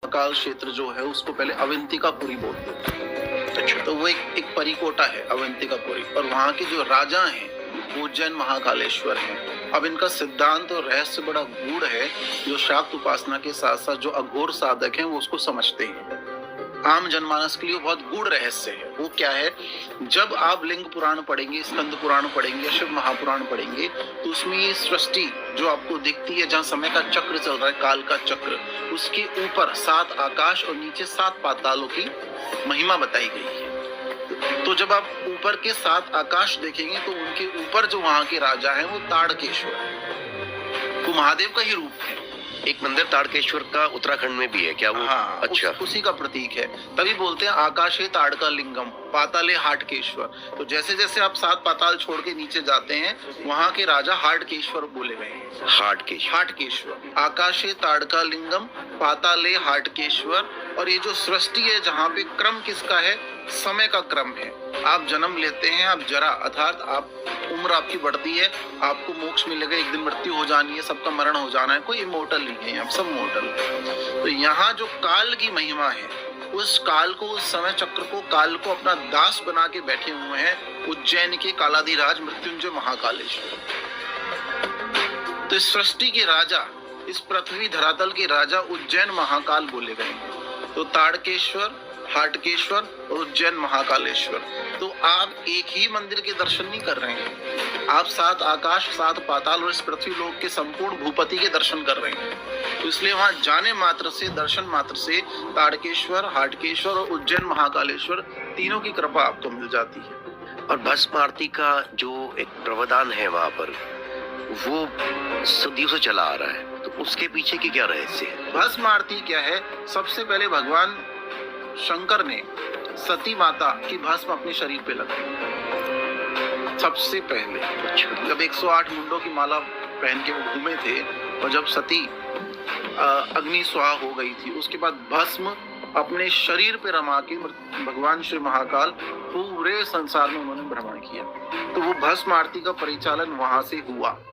महाकाल क्षेत्र जो है उसको पहले अवंतिकापुरी बोलते थे। अच्छा, तो वो एक परिकोटा है अवंतिकापुरी, और वहाँ के जो राजा हैं उज्जैन महाकालेश्वर हैं। अब इनका सिद्धांत और रहस्य बड़ा गूढ़ है, जो शाक्त उपासना के साथ साथ जो अघोर साधक हैं वो उसको समझते हैं। आम जनमानस के लिए बहुत गूढ़ रहस्य है। वो क्या है, जब आप लिंग पुराण पढ़ेंगे, स्कंद पुराण पढ़ेंगे, शिव महापुराण पढ़ेंगे, तो उसमें ये सृष्टि जो आपको दिखती है, जहाँ समय का चक्र चल रहा है, काल का चक्र, उसके ऊपर 7 आकाश और नीचे 7 पातालों की महिमा बताई गई है। तो जब आप ऊपर के 7 आकाश देखेंगे तो उनके ऊपर जो वहां के राजा हैं वो ताड़केश्वर है, वो महादेव का ही रूप है। एक मंदिर ताड़केश्वर का उत्तराखंड में भी है क्या वो? हाँ, अच्छा, उसी का प्रतीक है। तभी बोलते हैं आकाशे ताड़का लिंगम पाताले हाटकेश्वर। तो जैसे जैसे आप 7 पाताल छोड़ के नीचे जाते हैं, वहाँ के राजा हाटकेश्वर बोले गए हैं। हाटकेश्वर, आकाशे ताड़का लिंगम पाताले हाटकेश्वर। और ये जो सृष्टि है, जहाँ पे क्रम किसका है, समय का क्रम है। आप जन्म लेते हैं, आप जरा अर्थात आप उम्र आपकी बढ़ती है, आपको मोक्ष मिलेगा, एक दिन मृत्यु हो जानी है, सबका मरण हो जाना है, कोई इमोर्टल नहीं है, आप सब मोर्टल है। तो यहाँ जो काल की महिमा है, उस काल को, उस समय चक्र को, काल को अपना दास बना के बैठे हुए हैं उज्जैन के कालाधिराज मृत्युंजय महाकालेश्वर। तो इस सृष्टि के राजा, इस पृथ्वी धरातल के राजा उज्जैन महाकाल बोले गए हैं। तो ताड़केश्वर, हाटकेश्वर और उज्जैन महाकालेश्वर। तो आप एक ही मंदिर के दर्शन नहीं कर रहे हैं, आप 7 आकाश, 7 पाताल और इस पृथ्वी लोक के संपूर्ण भूपति के दर्शन कर रहे हैं। तो इसलिए वहां जाने मात्र से, दर्शन मात्र से ताड़केश्वर, हाटकेश्वर और उज्जैन महाकालेश्वर तीनों की कृपा आपको मिल जाती है। और भस्म आरती का जो एक प्रावधान है वहां पर, वो सदियों से चला आ रहा है, तो उसके पीछे की क्या रहस्य है? भस्म आरती क्या है, सबसे पहले भगवान शंकर ने सती माता की भस्म अपने शरीर पे लगाई सबसे पहले। जब 108 मुंडों की माला पहन के वो घूमे थे, और जब सती अग्नि स्वाहा हो गई थी, उसके बाद भस्म अपने शरीर पे रमा के भगवान श्री महाकाल पूरे संसार में उन्होंने भ्रमण किया। तो वो भस्म आरती का परिचालन वहां से हुआ।